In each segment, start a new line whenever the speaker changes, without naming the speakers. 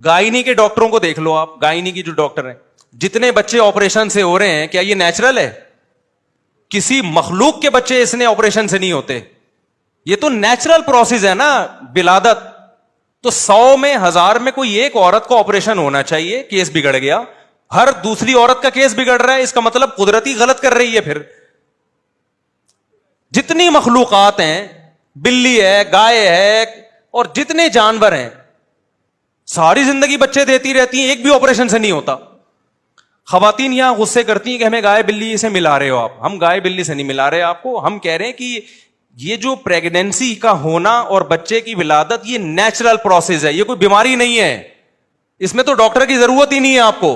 Gynae के डॉक्टरों को देख लो आप, गायनी की जो डॉक्टर हैं, जितने बच्चे ऑपरेशन से हो रहे हैं, क्या ये नेचुरल है? किसी मखलूक के बच्चे इसने ऑपरेशन से नहीं होते, ये तो नेचुरल प्रोसेस है ना विलादत। तो 100 में 1000 में कोई एक औरत को ऑपरेशन होना चाहिए, केस बिगड़ गया। हर दूसरी औरत का केस बिगड़ रहा है, इसका मतलब कुदरती गलत कर रही है। फिर जितनी मखलूकात हैं, बिल्ली है, गाय है, और जितने जानवर हैं, सारी जिंदगी बच्चे देती रहती हैं, एक भी ऑपरेशन से नहीं होता। खवातीन यहां गुस्से करती हैं कि हमें गाय बिल्ली से मिला रहे हो आप। हम गाय बिल्ली से नहीं मिला रहे आपको, हम कह रहे हैं कि ये जो प्रेगनेंसी का होना और बच्चे की विलादत, ये नेचुरल प्रोसेस है, ये कोई बीमारी नहीं है। इसमें तो डॉक्टर की जरूरत ही नहीं है आपको,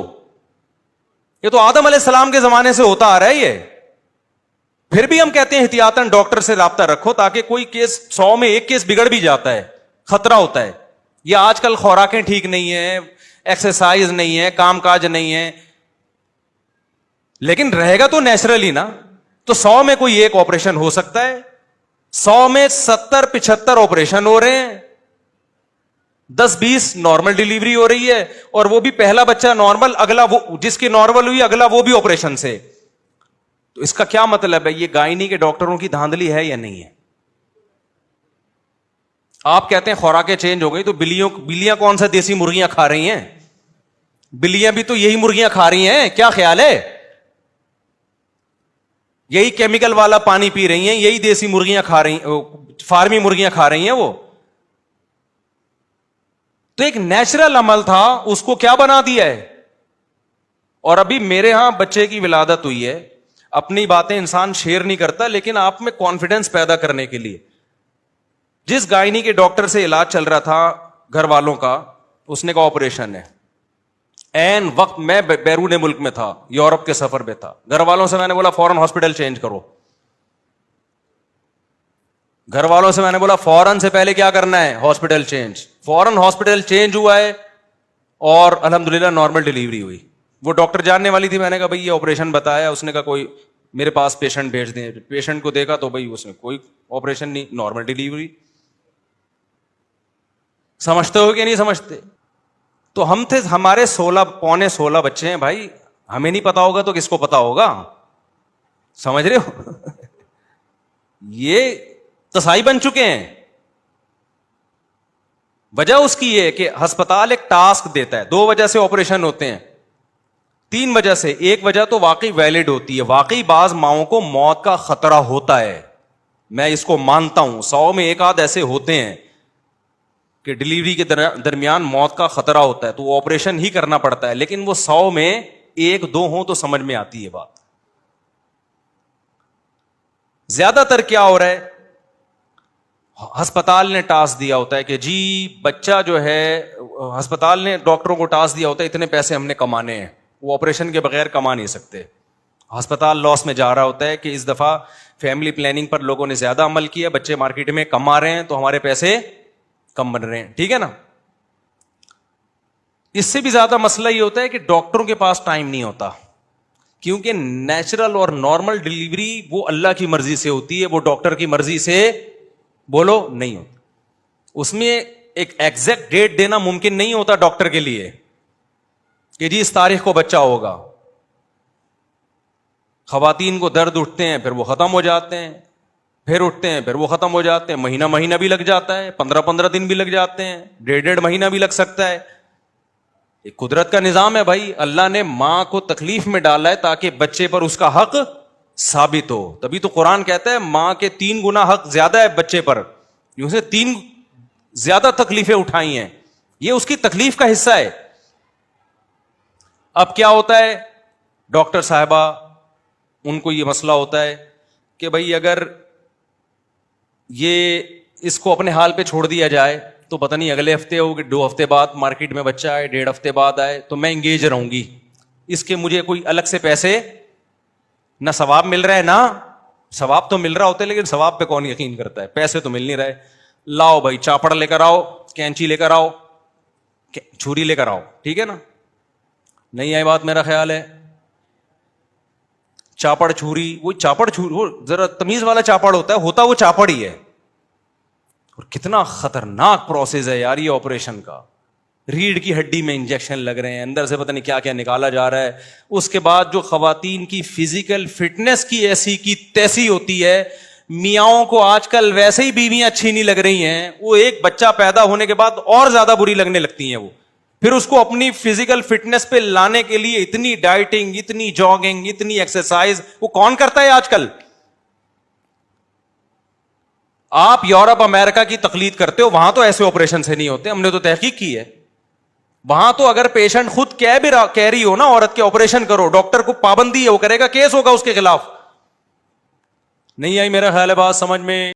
ये तो आदम अलैहिस्सलाम के जमाने से होता आ रहा है ये। फिर भी हम कहते हैं एहतियातन डॉक्टर से राब्ता रखो, ताकि कोई केस 100 में एक केस बिगड़ भी जाता है, खतरा होता है। ये आजकल खुराकें ठीक नहीं है, एक्सरसाइज नहीं है, कामकाज नहीं है, लेकिन रहेगा तो नेचुरली ना। तो 100 में कोई एक ऑपरेशन हो सकता है, 100 में 70-75 ऑपरेशन हो रहे हैं, 10-20 नॉर्मल डिलीवरी हो रही है, और वो भी पहला बच्चा नॉर्मल, अगला वो जिसकी नॉर्मल हुई अगला वो भी ऑपरेशन से। तो इसका क्या मतलब है? ये गायनी के डॉक्टरों की धांधली है या नहीं है? आप कहते हैं खुराकें चेंज हो गई, तो बिल्लियां कौन सा देसी मुर्गियां खा रही हैं? बिल्लियां भी तो यही मुर्गियां खा रही हैं, क्या ख्याल है? यही केमिकल वाला पानी पी रही हैं, यही देसी मुर्गियां खा रही, फार्मी मुर्गियां खा रही हैं वो। तो एक नेचुरल अमल था, उसको क्या बना दिया है? और अभी मेरे यहां बच्चे की विलादत हुई है, अपनी बातें इंसान शेयर नहीं करता, लेकिन आप में कॉन्फिडेंस पैदा करने के लिए, जिस गायनी के डॉक्टर से इलाज चल रहा था घर वालों का, उसने कहा ऑपरेशन है। एन वक्त मैं बैरून मुल्क में था, यूरोप के सफर पे था, घर वालों से मैंने बोला फौरन हॉस्पिटल चेंज करो। घर वालों से मैंने बोला फौरन से पहले क्या करना है? Hospital change. फौरन हॉस्पिटल चेंज हुआ है, और अल्हम्दुलिल्लाह नॉर्मल डिलीवरी हुई। वो डॉक्टर जानने वाली थी, मैंने कहा भाई ये ऑपरेशन बताया, उसने कहा कोई मेरे पास पेशेंट भेज दें। पेशेंट को देखा तो भाई उसने कोई ऑपरेशन नहीं, नॉर्मल डिलीवरी। समझते हो कि नहीं समझते? तो हम थे, हमारे 16 बच्चे हैं भाई, हमें नहीं पता होगा तो किसको पता होगा? समझ रहे हो? ये तसाई बन चुके हैं। वजह उसकी ये है कि अस्पताल एक टास्क देता है, 2 वजह से ऑपरेशन होते हैं, 3 वजह से। एक वजह तो वाकई वैलिड होती है, वाकई बाज माओं को मौत का खतरा होता है, मैं इसको मानता हूं। 100 में एक आध ऐसे होते हैं कि डिलीवरी के दरमियान मौत का खतरा होता है, तो वो ऑपरेशन ही करना पड़ता है। लेकिन वो 100 में 1-2 हो तो समझ में आती है बात। ज्यादातर क्या हो रहा है, अस्पताल ने टास्क दिया होता है कि जी बच्चा जो है, अस्पताल ने डॉक्टरों को टास्क दिया होता है इतने पैसे हमने कमाने हैं, वो ऑपरेशन के बगैर कमा नहीं सकते। अस्पताल लॉस में जा रहा होता है कि इस दफा फैमिली प्लानिंग पर लोगों ने ज्यादा अमल किया, बच्चे मार्केट में कम आ रहे हैं, तो हमारे पैसे कम बन रहे हैं। ठीक है ना? इससे भी ज्यादा मसला ये होता है कि डॉक्टरों के पास टाइम नहीं होता, क्योंकि नेचुरल और नॉर्मल डिलीवरी वो अल्लाह की मर्जी से होती है, वो डॉक्टर की मर्जी से बोलो नहीं होती। उसमें एक एग्जैक्ट डेट देना मुमकिन नहीं होता डॉक्टर के लिए कि जी इस तारीख को बच्चा होगा। खवातीन को दर्द उठते हैं, फिर वो खत्म हो जाते हैं, फिर उठते हैं, फिर वो खत्म हो जाते हैं। महीना भी लग जाता है, 15-15 दिन भी लग जाते हैं, 1.5 महीना भी लग सकता है। एक कुदरत का निजाम है भाई, अल्लाह ने मां को तकलीफ में डाला है ताकि बच्चे पर उसका हक साबित हो। तभी तो कुरान कहता है मां के 3 गुना हक ज्यादा है बच्चे पर, उसने 3 ज्यादा तकलीफें उठाई हैं, ये उसकी तकलीफ का हिस्सा है। अब क्या होता है, डॉक्टर साहबा उनको ये मसला होता है कि भाई अगर ये इसको अपने हाल पे छोड़ दिया जाए तो पता नहीं अगले हफ्ते हो कि 2 हफ्ते बाद मार्केट में बच्चा आए, 1.5 हफ्ते बाद आए, तो मैं इंगेज रहूंगी, इसके मुझे कोई अलग से पैसे ना सवाब मिल रहा है, ना सवाब तो मिल रहा होता है लेकिन सवाब पे कौन यकीन करता है, पैसे तो मिल नहीं रहे। लाओ भाई चापड़ लेकर आओ, कैंची लेकर आओ, छुरी लेकर आओ, ठीक है ना? नहीं आई बात मेरा ख्याल है। चापड़ छुरी, वो चापड़ छुरी, वो जरा तमीज वाला चापड़ होता है वो चापड़ ही है। और कितना खतरनाक प्रोसेस है यार ये ऑपरेशन का। ریڑھ کی ہڈی میں انجیکشن لگ رہے ہیں, اندر سے پتہ نہیں کیا کیا نکالا جا رہا ہے. اس کے بعد جو خواتین کی فزیکل فٹنس کی ایسی کی تیسی ہوتی ہے, میاؤں کو آج کل ویسے ہی بیویاں اچھی نہیں لگ رہی ہیں, وہ ایک بچہ پیدا ہونے کے بعد اور زیادہ بری لگنے لگتی ہیں. وہ پھر اس کو اپنی فزیکل فٹنس پہ لانے کے لیے اتنی ڈائٹنگ, اتنی جاگنگ, اتنی ایکسرسائز وہ کون کرتا ہے آج کل؟ آپ یورپ امریکہ کی تقلید کرتے ہو, وہاں تو ایسے آپریشن سے نہیں ہوتے. ہم نے تو تحقیق کی ہے, وہاں تو اگر پیشنٹ خود کہہ رہی ہو نا عورت کے آپریشن کرو, ڈاکٹر کو پابندی ہے, وہ کرے گا, کیس ہوگا اس کے خلاف. نہیں آئی میرا خیال ہے بات سمجھ میں.